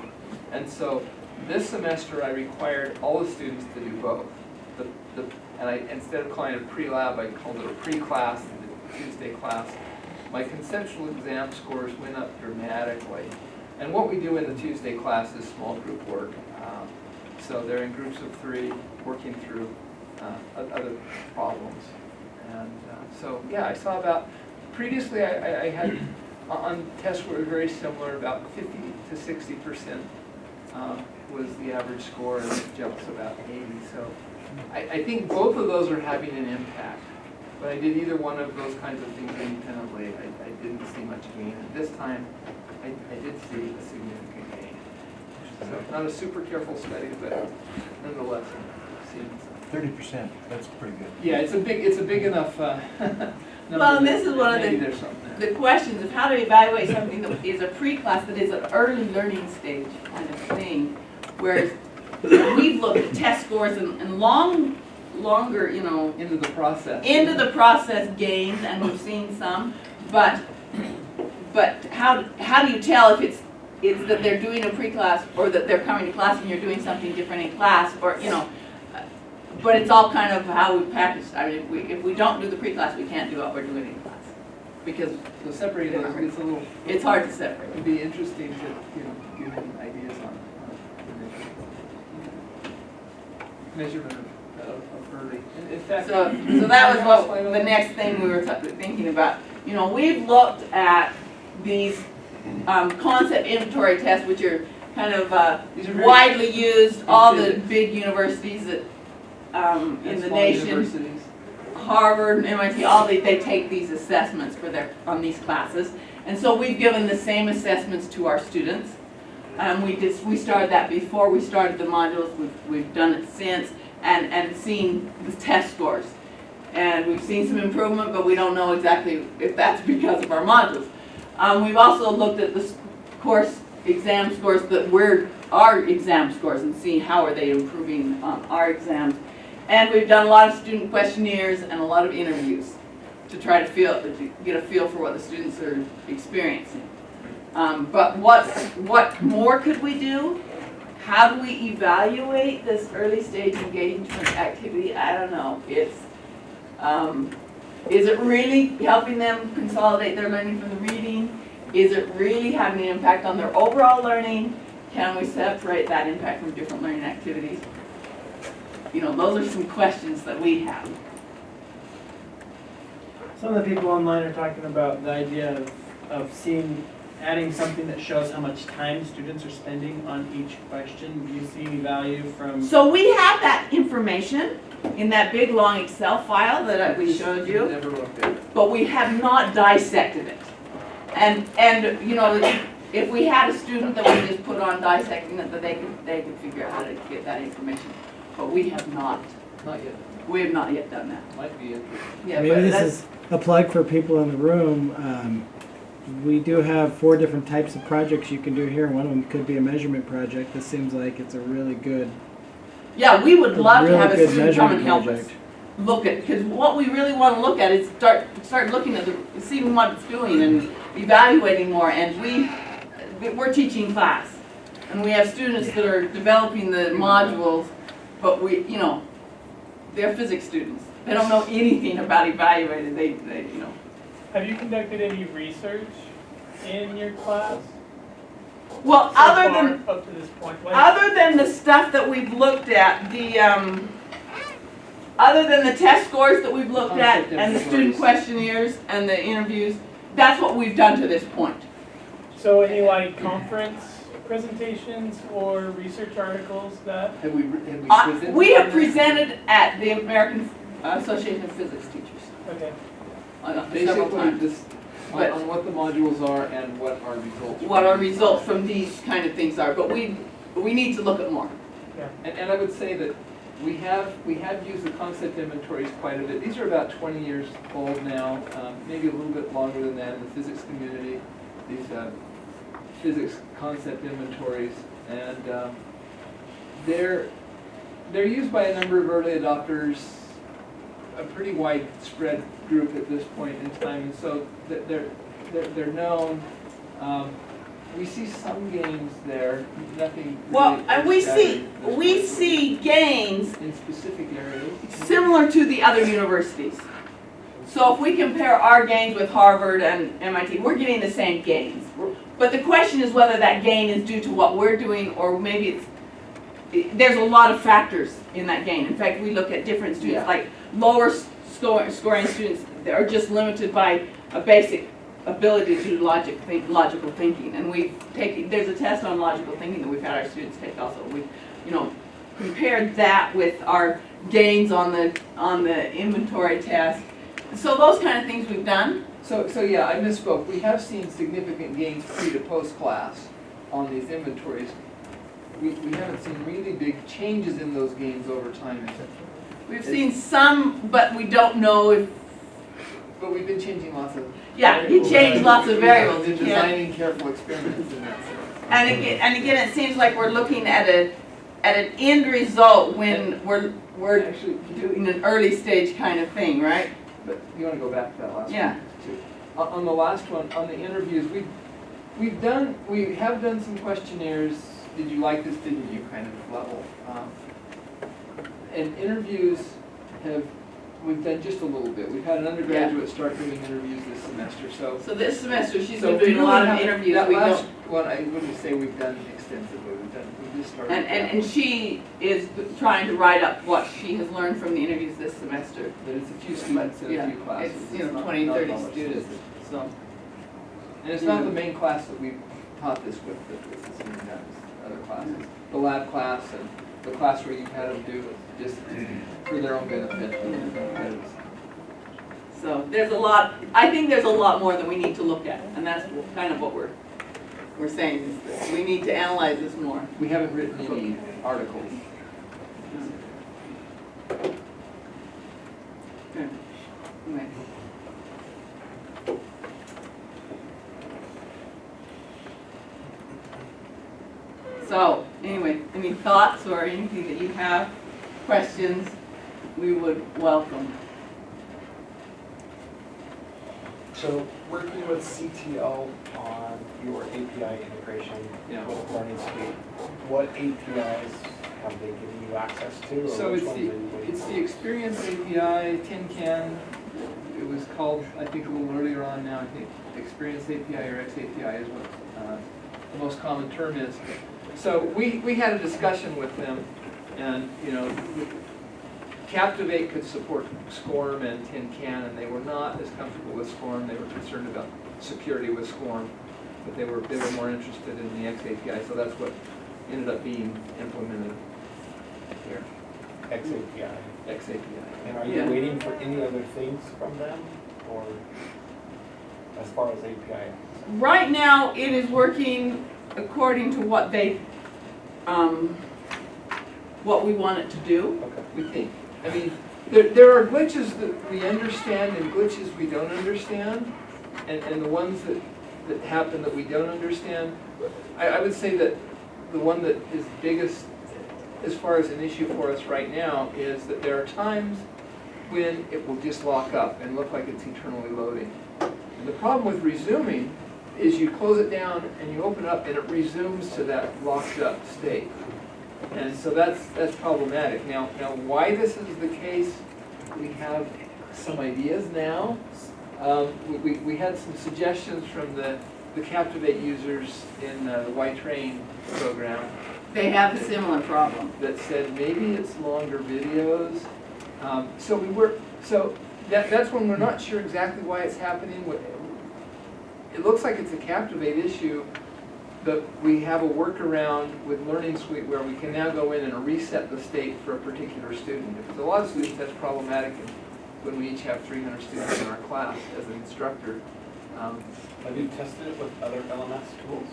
Speaker 1: And so this semester I required all the students to do both. And instead of calling it a pre-lab, I called it a pre-class, the Tuesday class. My conceptual exam scores went up dramatically. And what we do in the Tuesday class is small group work. So they're in groups of 3 working through other problems. And so, yeah, I saw about, previously I had, on tests were very similar, about 50 to 60% was the average score, and it jumps about 80. So I think both of those are having an impact. But I did either one of those kinds of things independently. I didn't see much gain. And this time, I did see a significant gain. So not a super careful study, but nonetheless, I've seen some.
Speaker 4: 30%, that's pretty good.
Speaker 1: Yeah, it's a big enough number.
Speaker 2: Well, and this is one of
Speaker 1: maybe there's something there.
Speaker 2: the questions of how to evaluate something that is a pre-class, that is an early learning stage kind of thing, whereas we've looked at test scores and longer, you know,
Speaker 1: Into the process.
Speaker 2: into the process gains, and we've seen some, but how do you tell if it's that they're doing a pre-class or that they're coming to class and you're doing something different in class, or, you know, but it's all kind of how we practice. I mean, if we don't do the pre-class, we can't do what we're doing in class. Because
Speaker 1: So separating those, it's a little.
Speaker 2: it's hard to separate.
Speaker 1: It'd be interesting to, give them ideas on measurement of early. In fact.
Speaker 2: So that was what the next thing we were thinking about. You know, we've looked at these concept inventory tests, which are kind of
Speaker 1: These are very
Speaker 2: widely used. All the
Speaker 1: exhibits.
Speaker 2: big universities that in the
Speaker 1: small
Speaker 2: nation,
Speaker 1: universities.
Speaker 2: Harvard and MIT, all they take these assessments for on these classes. And so we've given the same assessments to our students. We started that before we started the modules. We've done it since, and seen the test scores. And we've seen some improvement, but we don't know exactly if that's because of our modules. We've also looked at the course exam scores that were our exam scores and see how are they improving on our exams. And we've done a lot of student questionnaires and a lot of interviews to try to get a feel for what the students are experiencing. But what more could we do? How do we evaluate this early stage engagement activity? I don't know. Is it really helping them consolidate their learning from the reading? Is it really having an impact on their overall learning? Can we separate that impact from different learning activities? You know, those are some questions that we have.
Speaker 6: Some of the people online are talking about the idea of adding something that shows how much time students are spending on each question. Do you see any value from?
Speaker 2: So we have that information in that big long Excel file that we showed you,
Speaker 1: Never looked at it.
Speaker 2: but we have not dissected it. And you know, if we had a student that we just put on dissecting it, that they could figure out how to get that information. But we have not.
Speaker 1: Not yet.
Speaker 2: We have not yet done that.
Speaker 1: Might be interesting.
Speaker 2: Yeah,
Speaker 5: Maybe
Speaker 2: but
Speaker 5: this
Speaker 2: that's,
Speaker 5: is a plug for people in the room. We do have 4 different types of projects you can do here. One of them could be a measurement project. This seems like it's a really good,
Speaker 2: yeah, we would love to have a
Speaker 5: really good
Speaker 2: student come and
Speaker 5: measurement
Speaker 2: help us.
Speaker 5: project.
Speaker 2: Look at, because what we really want to look at is start looking at seeing what it's doing and evaluating more. And we're teaching class, and we have students that are developing the modules, but you know, they're physics students. They don't know anything about evaluating. They you know.
Speaker 7: Have you conducted any research in your class?
Speaker 2: Well,
Speaker 7: so
Speaker 2: other
Speaker 7: far,
Speaker 2: than
Speaker 7: up to this point, like,
Speaker 2: other than the stuff that we've looked at, other than the test scores that we've looked at
Speaker 1: Concept
Speaker 2: and the student
Speaker 1: inventories.
Speaker 2: questionnaires and the interviews, that's what we've done to this point.
Speaker 7: so any like conference presentations or research articles that?
Speaker 1: Have we presented?
Speaker 2: We have
Speaker 1: on that?
Speaker 2: presented at the American Association of Physics Teachers
Speaker 1: Okay.
Speaker 2: several
Speaker 1: Basically,
Speaker 2: times.
Speaker 1: this,
Speaker 2: But-
Speaker 1: on what the modules are and what our results.
Speaker 2: What our results from these kind of things are, but we need to look at more.
Speaker 1: And I would say that we have used the concept inventories quite a bit. These are about 20 years old now, maybe a little bit longer than that in the physics community. These physics concept inventories, and they're used by a number of early adopters, a pretty widespread group at this point in time, and so they're known. We see some gains there, nothing really.
Speaker 2: Well, and we
Speaker 1: earth-shattering
Speaker 2: see gains
Speaker 1: in specific areas.
Speaker 2: similar to the other universities. So if we compare our gains with Harvard and MIT, we're getting the same gains. But the question is whether that gain is due to what we're doing, or maybe there's a lot of factors in that gain. In fact, we look at different students,
Speaker 1: Yeah.
Speaker 2: like lower scoring students that are just limited by a basic ability to do logical thinking. And there's a test on logical thinking that we've had our students take also. We, you know, compared that with our gains on the inventory test. So those kind of things we've done.
Speaker 1: So yeah, I misspoke. We have seen significant gains pre to post class on these inventories. We haven't seen really big changes in those gains over time.
Speaker 2: We've seen some, but we don't know if,
Speaker 1: But we've been changing lots of.
Speaker 2: yeah, you change lots of variables.
Speaker 1: We've
Speaker 2: You
Speaker 1: been
Speaker 2: can't.
Speaker 1: designing careful experiments in that sense.
Speaker 2: And again, it seems like we're looking at an end result when we're
Speaker 1: Actually,
Speaker 2: doing an early stage kind of thing, right?
Speaker 1: but you want to go back to that last one?
Speaker 2: Yeah.
Speaker 1: Too. On the last one, on the interviews, we have done some questionnaires. Did you like this? Didn't you? Kind of level. And interviews we've done just a little bit. We've had an undergraduate start doing interviews this semester. So
Speaker 2: this semester she's
Speaker 1: so
Speaker 2: been doing
Speaker 1: we
Speaker 2: a lot
Speaker 1: really
Speaker 2: of
Speaker 1: haven't-
Speaker 2: interviews.
Speaker 1: That
Speaker 2: We
Speaker 1: last
Speaker 2: don't,
Speaker 1: one, I wouldn't say we've done extensively. We just started.
Speaker 2: and she is trying to write up what she has learned from the interviews this semester.
Speaker 1: But it's a few students and a
Speaker 2: Yeah,
Speaker 1: few classes.
Speaker 2: it's,
Speaker 1: not-
Speaker 2: 20,
Speaker 1: not
Speaker 2: 30
Speaker 1: all much
Speaker 2: students. So,
Speaker 1: And it's not the main class that we taught this with, but this is being done as other classes. The lab class and the class where you've had them do it just for their own benefit.
Speaker 2: so there's a lot. I think there's a lot more that we need to look at, and that's kind of what we're saying is that we need to analyze this more.
Speaker 1: We haven't written any articles.
Speaker 2: Okay. So, anyway, any thoughts or anything that you have, questions, we would welcome.
Speaker 8: So working with CTL on your API integration
Speaker 1: Yeah.
Speaker 8: with Learning Suite, what APIs have they given you access to? Or
Speaker 1: So
Speaker 8: which
Speaker 1: it's
Speaker 8: ones
Speaker 1: the,
Speaker 8: are you waiting
Speaker 1: it's
Speaker 8: for?
Speaker 1: the Experience API, Tin Can, it was called, I think a little earlier on now, I think Experience API or XAPI is what the most common term is. So we had a discussion with them, and, you know, Captivate could support SCORM and Tin Can, and they were not as comfortable with SCORM. They were concerned about security with SCORM, but they were more interested in the XAPI, so that's what ended up being implemented here,
Speaker 8: XAPI.
Speaker 1: XAPI.
Speaker 8: And are you
Speaker 2: Yeah.
Speaker 8: waiting for any other things from them, or as far as API?
Speaker 2: Right now, it is working according to what they, what we want it to do.
Speaker 8: Okay.
Speaker 1: We think. I mean, there are glitches that we understand and glitches we don't understand, and the ones that happen that we don't understand. I would say that the one that is biggest as far as an issue for us right now is that there are times when it will just lock up and look like it's eternally loading. And the problem with resuming is you close it down and you open it up and it resumes to that locked up state. And so that's problematic. Now why this is the case, we have some ideas now. We had some suggestions from the Captivate users in the White Train program
Speaker 2: They have a similar problem.
Speaker 1: that said maybe it's longer videos. So that's when we're not sure exactly why it's happening. It looks like it's a Captivate issue, but we have a workaround with Learning Suite where we can now go in and reset the state for a particular student. If it's a lot of students, that's problematic when we each have 300 students in our class as an instructor.
Speaker 8: Have you tested it with other LMS tools?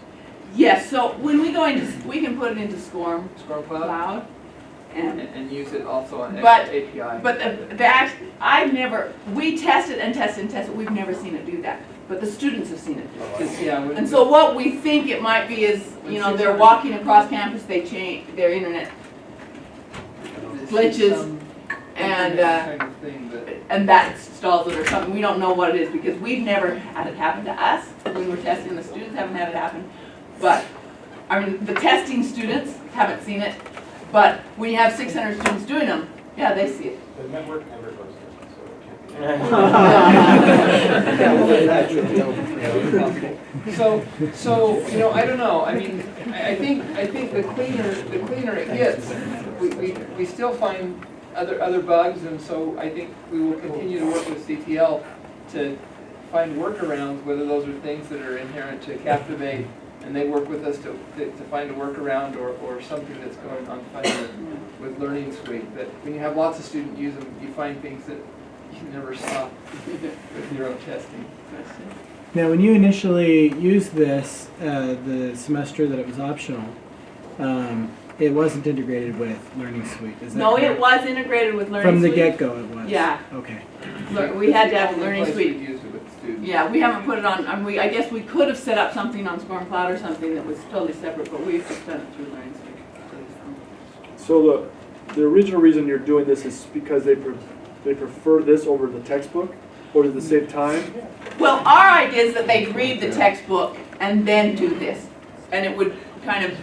Speaker 2: Yes, so when we go into, we can put it into SCORM
Speaker 1: SCORM Cloud,
Speaker 2: Cloud. And
Speaker 1: and use it also on
Speaker 2: But-
Speaker 1: API.
Speaker 2: But we tested and tested and tested, we've never seen it do that, but the students have seen it do it.
Speaker 1: Just, yeah,
Speaker 2: And so what we think it might be is, you know, they're walking across campus, they change, their internet glitches, and,
Speaker 1: kind of thing, but
Speaker 2: and that stalls it or something, we don't know what it is, because we've never had it happen to us, when we're testing, the students haven't had it happen. But, I mean, the testing students haven't seen it, but when you have 600 students doing them, yeah, they see it.
Speaker 8: The network never goes down, so it can't be.
Speaker 1: So you know, I don't know. I mean, I think the cleaner it gets, we still find other bugs, and so I think we will continue to work with CTL to find workarounds, whether those are things that are inherent to Captivate, and they work with us to find a workaround, or something that's going on with Learning Suite. That when you have lots of students use them, you find things that you never saw with your own testing.
Speaker 5: Now, when you initially used this, the semester that it was optional, it wasn't integrated with Learning Suite, is that
Speaker 2: No,
Speaker 5: correct?
Speaker 2: it was integrated with Learning
Speaker 5: From the
Speaker 2: Suite.
Speaker 5: get-go it was?
Speaker 2: Yeah.
Speaker 5: Okay.
Speaker 2: We had to have a
Speaker 1: It's the
Speaker 2: Learning
Speaker 1: only place
Speaker 2: Suite.
Speaker 1: we've used it with students.
Speaker 2: Yeah, we haven't put it on, I guess we could have set up something on SCORM Cloud or something that was totally separate, but we've just done it through Learning Suite.
Speaker 9: So the original reason you're doing this is because they prefer this over the textbook, or does it save time?
Speaker 2: Well, our idea is that they'd read the textbook and then do this, and it would kind of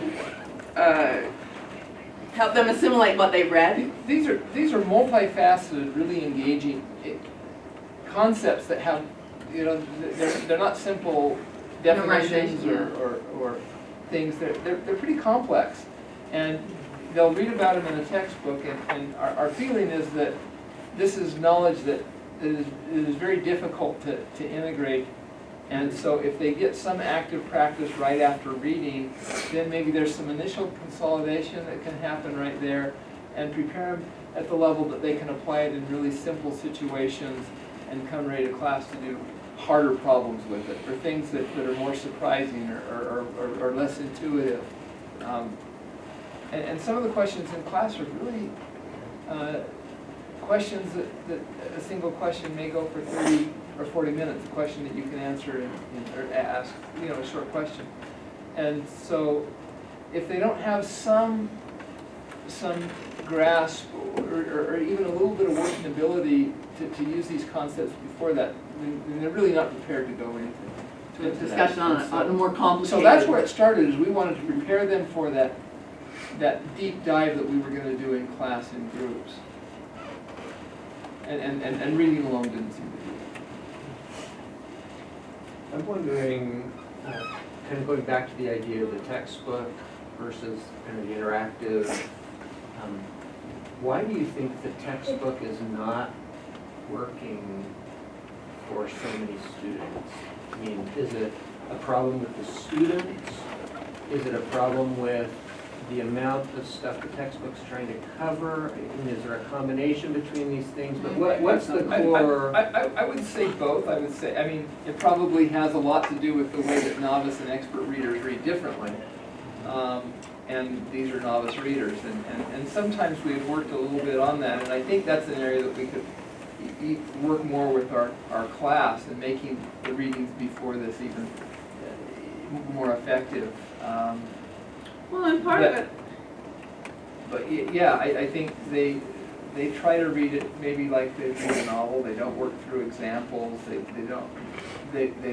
Speaker 2: help them assimilate what they read.
Speaker 1: These are multifaceted, really engaging concepts that have, you know, they're not simple definitions
Speaker 2: Memorization,
Speaker 1: or things. They're pretty complex, and they'll read about them in a textbook. And our feeling is that this is knowledge that it is very difficult to integrate. And so if they get some active practice right after reading, then maybe there's some initial consolidation that can happen right there, and prepare them at the level that they can apply it in really simple situations and come ready to class to do harder problems with it, or things that are more surprising or less intuitive. And some of the questions in class are really questions that a single question may go for 30 or 40 minutes, a question that you can answer or ask, you know, a short question. And so if they don't have some grasp or even a little bit of working ability to use these concepts before that, then they're really not prepared to go into
Speaker 2: To a
Speaker 1: that.
Speaker 2: discussion on a more complicated.
Speaker 1: So that's where it started, is we wanted to prepare them for that deep dive that we were gonna do in class in groups. And reading alone didn't seem to do it.
Speaker 3: I'm wondering, kind of going back to the idea of the textbook versus kind of the interactive, why do you think the textbook is not working for so many students? I mean, is it a problem with the students? Is it a problem with the amount of stuff the textbook's trying to cover? I mean, is there a combination between these things? But what's the core?
Speaker 1: I would say both. I would say, I mean, it probably has a lot to do with the way that novice and expert readers read differently. And these are novice readers, and sometimes we've worked a little bit on that, and I think that's an area that we could work more with our class and making the readings before this even more effective.
Speaker 2: Well, and part of it,
Speaker 1: But yeah, I think they try to read it maybe like they read a novel. They don't work through examples. They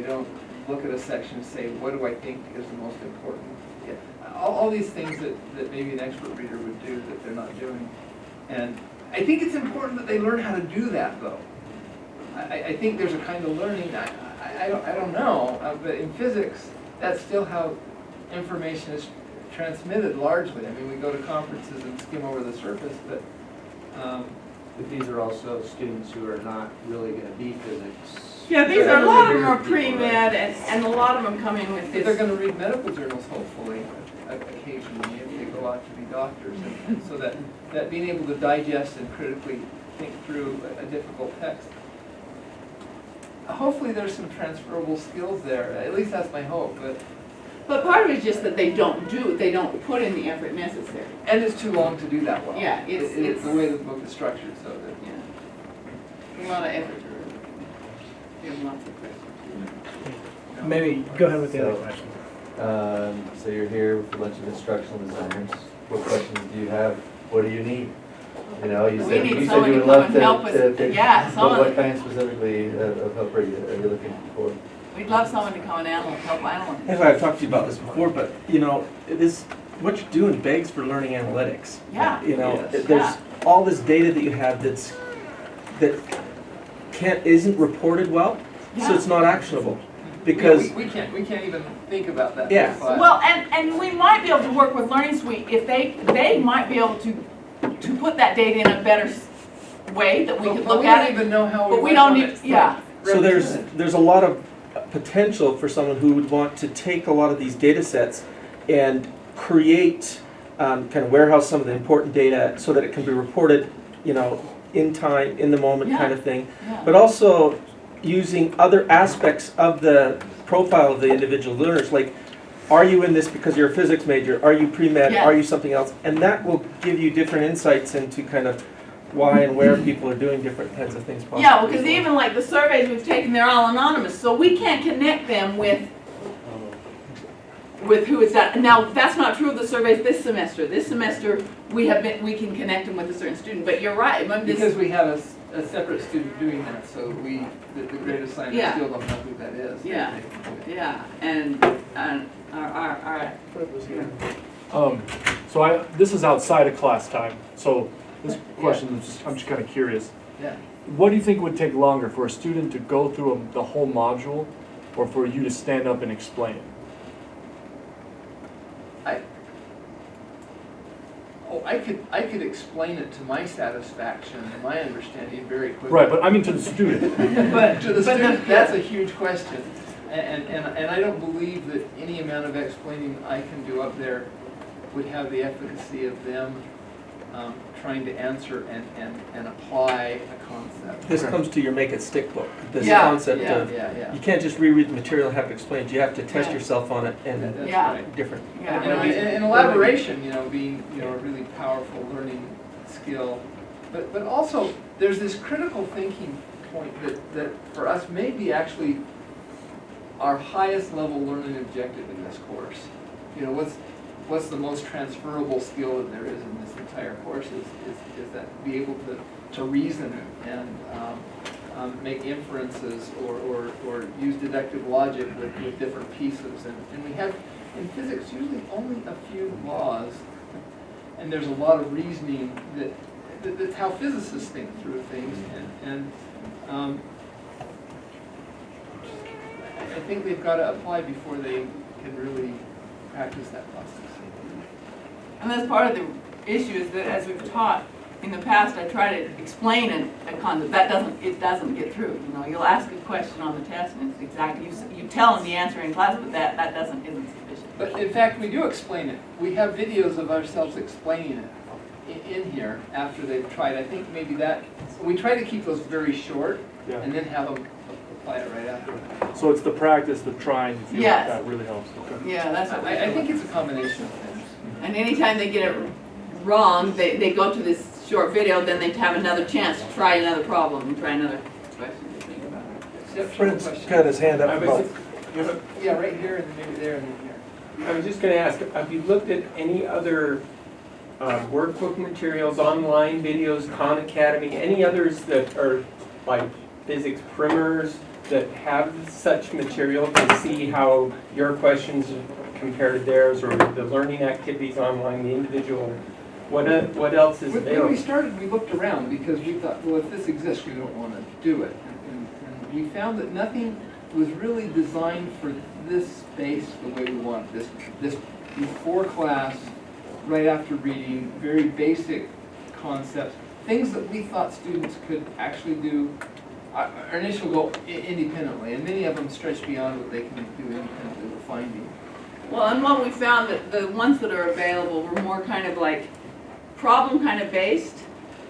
Speaker 1: don't look at a section and say, what do I think is the most important? Yeah. All these things that maybe an expert reader would do that they're not doing. And I think it's important that they learn how to do that, though. I think there's a kind of learning, I don't know, but in physics, that's still how information is transmitted largely. I mean, we go to conferences and skim over the surface, but
Speaker 3: these are also students who are not really going to be physics.
Speaker 2: yeah, these are, a lot of them are pre-med, and a lot of them come in with
Speaker 1: if they're
Speaker 2: this.
Speaker 1: going to read medical journals, hopefully, occasionally, if they go out to be doctors, and so that being able to digest and critically think through a difficult text. Hopefully there's some transferable skills there, at least that's my hope,
Speaker 2: But part of it is just that they don't put in the effort necessary.
Speaker 1: and it's too long to do that well.
Speaker 2: Yeah, it's
Speaker 1: the way the book is structured, so that.
Speaker 2: Yeah. A lot of effort to give lots of questions.
Speaker 5: Maybe, go ahead with the other
Speaker 10: So-
Speaker 5: question.
Speaker 10: So you're here with a bunch of instructional designers. What questions do you have? What do you need? You know, you
Speaker 2: We
Speaker 10: said,
Speaker 2: need
Speaker 10: you said
Speaker 2: someone
Speaker 10: you
Speaker 2: to
Speaker 10: would
Speaker 2: come
Speaker 10: love
Speaker 2: and help
Speaker 10: to,
Speaker 2: us. Yeah,
Speaker 10: but
Speaker 2: someone.
Speaker 10: what kind specifically of help are you looking for?
Speaker 2: We'd love someone to come and help analyze.
Speaker 11: Anyway, I've talked to you about this before, but you know, what you're doing begs for learning analytics.
Speaker 2: Yeah.
Speaker 11: You know,
Speaker 1: Yes.
Speaker 11: there's all this data that you have that isn't reported well, so it's not actionable. Because
Speaker 1: We can't even think about that.
Speaker 11: Yeah.
Speaker 2: Well, and we might be able to work with Learning Suite if they might be able to put that data in a better way that we could look
Speaker 1: We
Speaker 2: at
Speaker 1: don't
Speaker 2: it.
Speaker 1: even know how
Speaker 2: But we
Speaker 1: might
Speaker 2: don't
Speaker 1: want
Speaker 2: need,
Speaker 1: it
Speaker 2: yeah.
Speaker 11: so
Speaker 1: represented.
Speaker 11: there's a lot of potential for someone who would want to take a lot of these data sets and create kind of warehouse some of the important data so that it can be reported, you know, in time, in the moment kind of thing.
Speaker 2: Yeah.
Speaker 11: But also using other aspects of the profile of the individual learners, like, are you in this because you're a physics major? Are you pre-med?
Speaker 2: Yes.
Speaker 11: Are you something else? And that will give you different insights into kind of why and where people are doing different kinds of things possibly.
Speaker 2: Yeah, because even like the surveys we've taken, they're all anonymous, so we can't connect them with who it's at. Now, that's not true of the surveys this semester. This semester, we can connect them with a certain student, but you're right. I mean, this-
Speaker 1: Because we have a separate student doing that, so the grade assigners
Speaker 2: Yeah.
Speaker 1: still don't know who that is.
Speaker 2: Yeah.
Speaker 1: They can do it.
Speaker 2: Yeah, and our
Speaker 9: So this is outside of class time, so this question, I'm just kind of curious.
Speaker 1: Yeah.
Speaker 9: What do you think would take longer, for a student to go through the whole module, or for you to stand up and explain it?
Speaker 1: I could explain it to my satisfaction, and my understanding very quickly.
Speaker 9: Right, but I mean to the student.
Speaker 1: But to the
Speaker 2: But
Speaker 1: student,
Speaker 2: the-
Speaker 1: that's a huge question. And I don't believe that any amount of explaining I can do up there would have the efficacy of them trying to answer and apply a concept.
Speaker 11: This comes to your make it stick book. This
Speaker 2: Yeah,
Speaker 11: concept
Speaker 2: yeah.
Speaker 11: of
Speaker 1: Yeah.
Speaker 11: you can't just reread the material and have it explained. You have to test
Speaker 2: Right.
Speaker 11: yourself on it and
Speaker 1: That's
Speaker 2: Yeah.
Speaker 1: right.
Speaker 11: different.
Speaker 2: yeah.
Speaker 1: And elaboration, being, a really powerful learning skill. But also, there's this critical thinking point that for us may be actually our highest level learning objective in this course. what's the most transferable skill that there is in this entire course is that be able to reason and make inferences or use deductive logic with different pieces. And we have, in physics, usually only a few laws, and there's a lot of reasoning that's how physicists think through things. And I think they've got to apply before they can really practice that process.
Speaker 2: And that's part of the issue is that as we've taught in the past, I try to explain a concept. It doesn't get through. You know, you'll ask a question on the test and it's exactly, you tell them the answer in class, but that isn't sufficient.
Speaker 1: But in fact, we do explain it. We have videos of ourselves explaining it in here after they've tried. I think maybe that, we try to keep those very short
Speaker 9: Yeah.
Speaker 1: and then have them apply it right after.
Speaker 9: So it's the practice, the trying, you feel
Speaker 2: Yes.
Speaker 9: like that really helps. Okay.
Speaker 2: Yeah, that's what
Speaker 1: I think it's a combination of things.
Speaker 2: And anytime they get it wrong, they go to this short video, then they have another chance to try another problem and try another question to think about it.
Speaker 1: Except for
Speaker 11: Prince
Speaker 1: question.
Speaker 11: got his hand up
Speaker 8: I was
Speaker 11: about.
Speaker 1: Yeah, right here and then maybe there and then here.
Speaker 8: I was just gonna ask, have you looked at any other workbook materials, online videos, Khan Academy, any others that are like physics primers that have such material to see how your questions compare to theirs, or the learning activities online, the individual, what else is
Speaker 1: When
Speaker 8: available?
Speaker 1: we started, we looked around because we thought, well, if this exists, we don't want to do it. And we found that nothing was really designed for this space the way we want this before class, right after reading, very basic concepts, things that we thought students could actually do. Our initial goal independently, and many of them stretch beyond what they can do independently with finding.
Speaker 2: Well, and what we found that the ones that are available were more kind of like problem kind of based,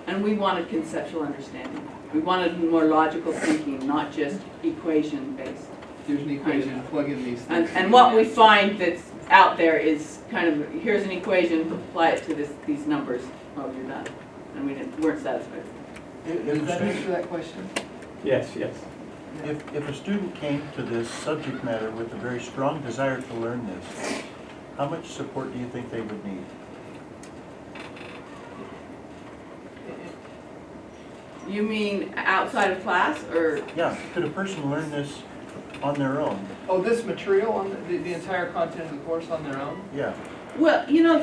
Speaker 2: and we wanted conceptual understanding. We wanted more logical thinking, not just equation based.
Speaker 1: There's an equation, plug in these things.
Speaker 2: And what we find that's out there is kind of, here's an equation, apply it to these numbers, oh, you're done. And we weren't satisfied.
Speaker 1: Does that answer that question?
Speaker 8: Yes, yes.
Speaker 4: If a student came to this subject matter with a very strong desire to learn this, how much support do you think they would need?
Speaker 2: You mean outside of class, or?
Speaker 4: Yeah, could a person learn this on their own?
Speaker 1: Oh, this material on the entire content of the course on their own?
Speaker 4: Yeah.
Speaker 2: Well, you know,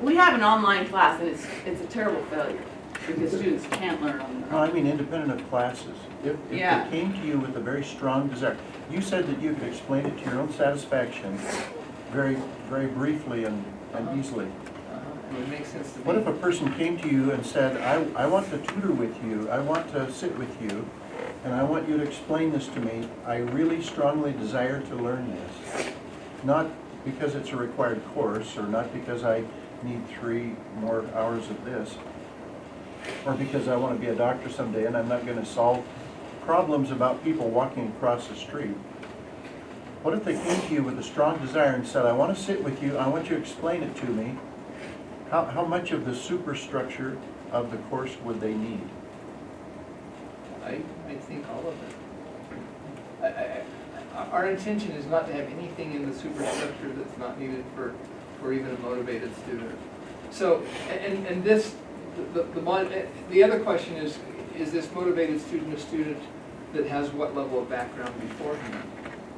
Speaker 2: we have an online class, and it's a terrible failure, because students can't learn on their
Speaker 4: No,
Speaker 2: own.
Speaker 4: I mean independent of classes. If
Speaker 2: Yeah.
Speaker 4: they came to you with a very strong desire, you said that you could explain it to your own satisfaction very, very briefly and easily.
Speaker 1: It would make sense to me.
Speaker 4: What if a person came to you and said, I want to tutor with you, I want to sit with you, and I want you to explain this to me. I really strongly desire to learn this. Not because it's a required course, or not because I need 3 more hours of this, or because I want to be a doctor someday and I'm not going to solve problems about people walking across the street. What if they came to you with a strong desire and said, I want to sit with you, I want you to explain it to me. How much of the superstructure of the course would they need?
Speaker 1: I think all of it. Our intention is not to have anything in the superstructure that's not needed for even a motivated student. So, and this, the other question is this motivated student a student that has what level of background beforehand?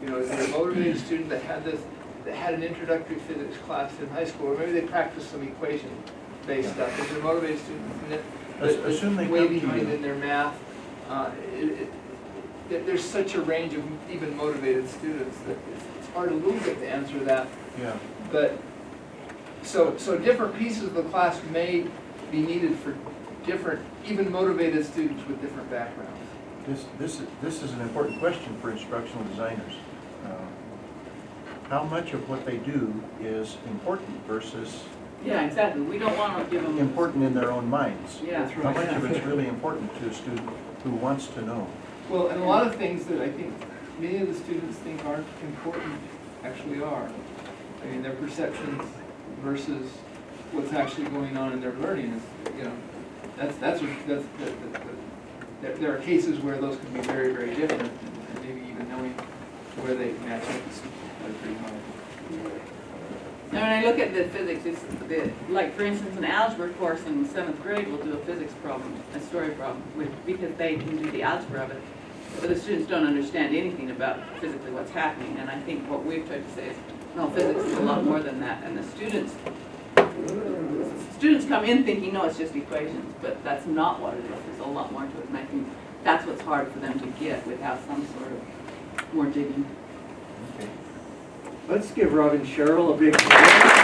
Speaker 1: You know, is it a motivated student that had an introductory physics class in high school, or maybe they practiced some equation-based stuff? Is it a motivated student
Speaker 4: Assume they
Speaker 1: that's way
Speaker 4: come to
Speaker 1: behind
Speaker 4: you.
Speaker 1: in their math? There's such a range of even motivated students that it's hard a little bit to answer that.
Speaker 4: Yeah.
Speaker 1: But, so different pieces of the class may be needed for different, even motivated students with different backgrounds.
Speaker 4: This is an important question for instructional designers. How much of what they do is important versus
Speaker 2: Yeah, exactly. We don't want to give them.
Speaker 4: important in their own minds?
Speaker 2: Yeah.
Speaker 4: How much of it's really important to a student who wants to know?
Speaker 1: Well, and a lot of things that I think many of the students think aren't important actually are. I mean, their perceptions versus what's actually going on in their learning is, you know, there are cases where those can be very, very different, and maybe even knowing where they match up is pretty hard.
Speaker 2: And when I look at the physics, it's like for instance, an algebra course in 7th grade will do a physics problem, a story problem, because they can do the algebra of it. But the students don't understand anything about physically what's happening. And I think what we've tried to say is, no, physics is a lot more than that. And the students come in thinking, no, it's just equations, but that's not what it is. There's a lot more to it. And I think that's what's hard for them to get without some sort of more digging.
Speaker 3: Let's give Rob and Cheryl a big hand.